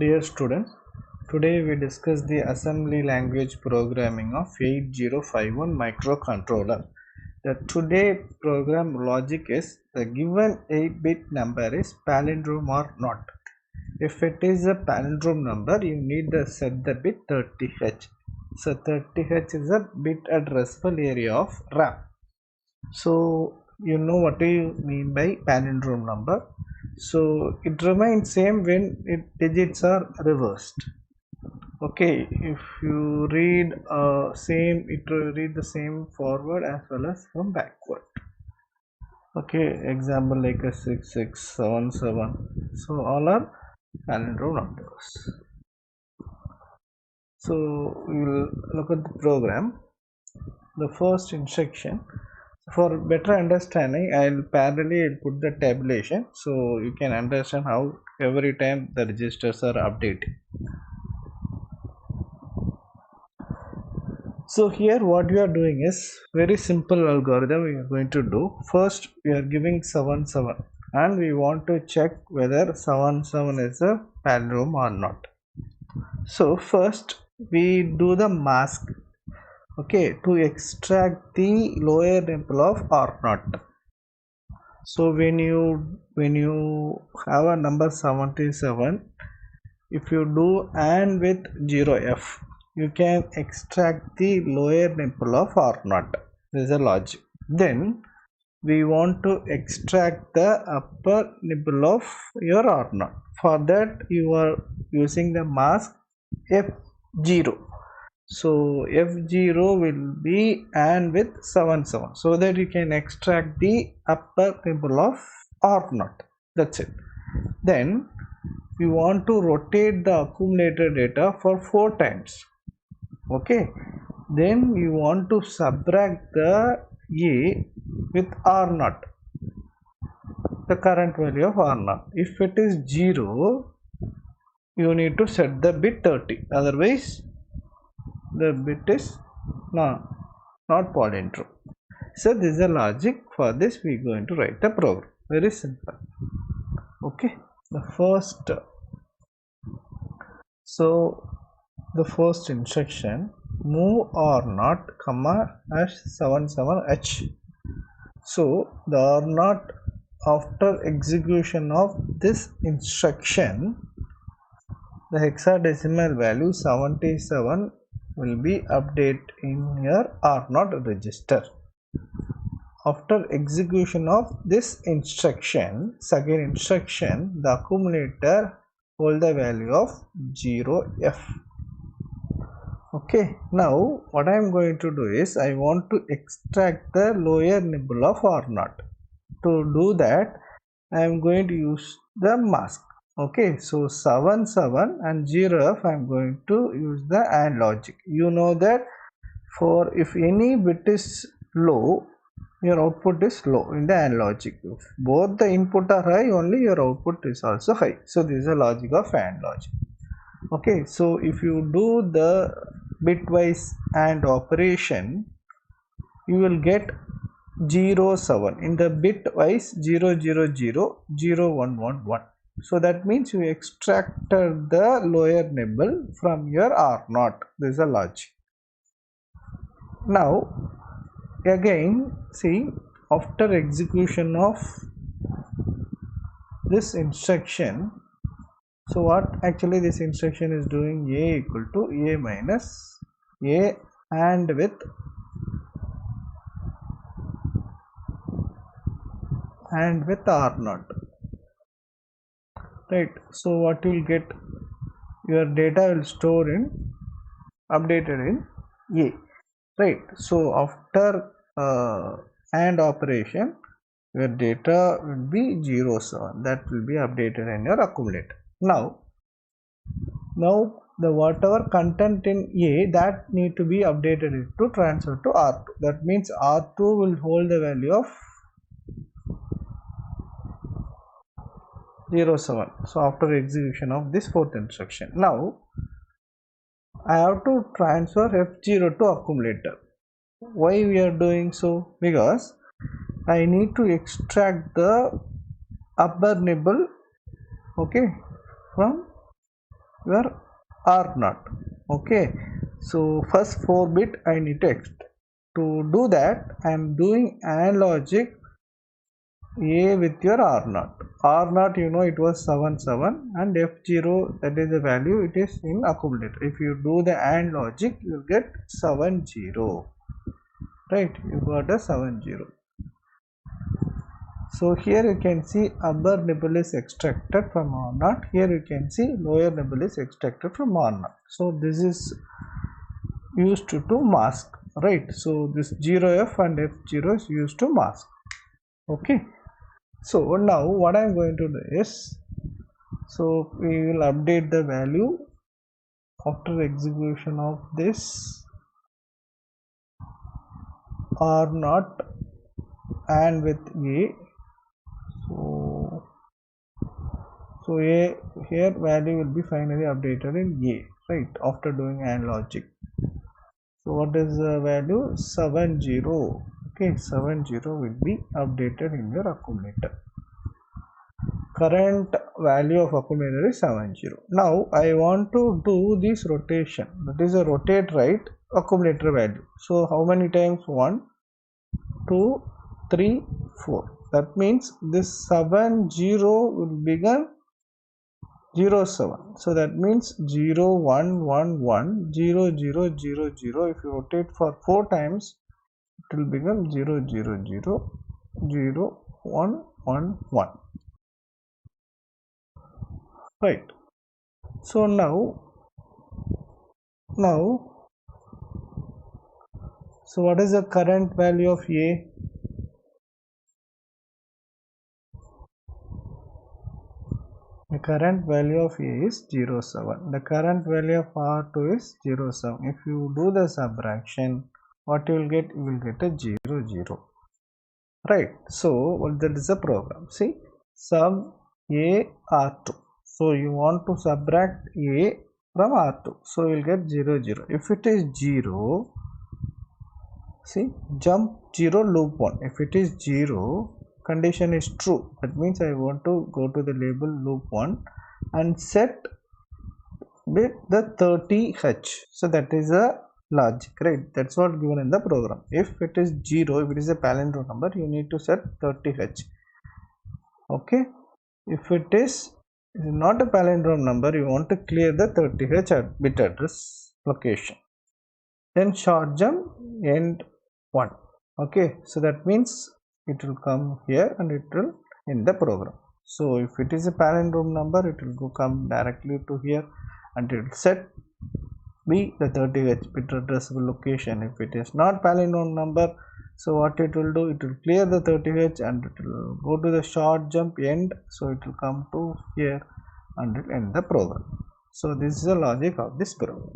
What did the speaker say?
Dear students, today we discuss the assembly language programming of 8051 microcontroller. The today program logic is the given 8-bit number is palindrome or not. If it is a palindrome number, you need to set the bit 30H. So 30H is a bit addressable area of RAM. So you know what do you mean by palindrome number. So it remains same when digits are reversed. Okay, if you read same, it will read the same forward as well as from backward. Okay, example like a 6677. So all are palindrome numbers. So we will look at the program. The first instruction. For better understanding, I'll parallelly put the tabulation so you can understand how every time the registers are updated. So here what we are doing is very simple algorithm we are going to do. First we are giving 77 and we want to check whether 77 is a palindrome or not. So first we do the mask, okay, to extract the lower nibble of R0. So when you have a number 77, if you do AND with 0F, you can extract the lower nibble of R0. This is a logic. Then we want to extract the upper nibble of your R0. For that you are using the mask F0. So F0 will be AND with 77, so that you can extract the upper nibble of R0. That's it. Then we want to rotate the accumulator data for 4 times. Okay. Then we want to subtract the A with R0, the current value of R0. If it is 0, you need to set the bit 30. Otherwise, the bit is not palindrome. So this is the logic. For this we are going to write the program. Very simple. Okay. The first instruction, move R0 comma #77H. So the R0 after execution of this instruction, the hexadecimal value 77 will be updated in your R0 register. After execution of this instruction, second instruction, the accumulator hold the value of 0F. Okay, now what I am going to do is I want to extract the lower nibble of R0. To do that, I am going to use the mask. Okay, so 77 and 0F I am going to use the AND logic. You know that for if any bit is low, your output is low in the AND logic. If both the input are high, only your output is also high. So this is the logic of AND logic. Okay, so if you do the bitwise AND operation, you will get 07 in the bitwise 000 0111. So that means you extracted the lower nibble from your R0. This is a logic. Now again see, after execution of this instruction, so what actually this instruction is doing, A equal to A minus A and with R0, right? So what you will get, your data will store in updated in A, right? So after AND operation, your data will be 07, that will be updated in your accumulator. Now the whatever content in A, that need to be updated to transfer to R2. That means R2 will hold the value of 07. So after execution of this fourth instruction, now I have to transfer F0 to accumulator. Why we are doing so? Because I need to extract the upper nibble, okay, from your R naught. Okay, so first 4 bit I need to extract. To do that, I am doing AND logic A with your R naught. R naught, you know, it was 77, and F0, that is the value, it is in accumulator. If you do the AND logic, you get 70. Right, you got a 70. So here you can see upper nibble is extracted from R naught. Here you can see lower nibble is extracted from R naught. So this is used to mask, right? So this 0F and F0 is used to mask. Okay. So now what I am going to do is, so we will update the value after execution of this R naught and with A. So A here value will be finally updated in A, right, after doing AND logic. So what is the value? 70. Okay, 70 will be updated in your accumulator. Current value of accumulator is 70. Now I want to do this rotation, that is a rotate right accumulator value. So how many times? 1, 2, 3, 4. That means this 70 will become 07. So that means 0, 1, 1, 1, 0, 0, 0, 0. If you rotate for 4 times, it will become 0, 0, 0, 0, 1, 1, 1. Right. So now, so what is the current value of A? The current value of A is 07. The current value of R2 is 07. If you do the subtraction, what you will get? You will get a 0, 0. Right. So that is the program. See, sub A R2. So you want to subtract A from R2. So you will get 0, 0. If it is 0, see, jump 0 loop 1. If it is 0, condition is true. That means I want to go to the label loop 1 and set with the 30H. So that is a logic, right? That's what given in the program. If it is 0, if it is a palindrome number, you need to set 30H. Okay. If it is not a palindrome number, you want to clear the 30H bit address location. Then short jump end 1. Okay, so that means it will come here and it will in the program. So if it is a palindrome number, it will come directly to here and it will set be the 30H bit addressable location. If it is not palindrome number, so what it will do, it will clear the 30H and it will go to the short jump end. So it will come to here and it will end the program. So this is the logic of this program.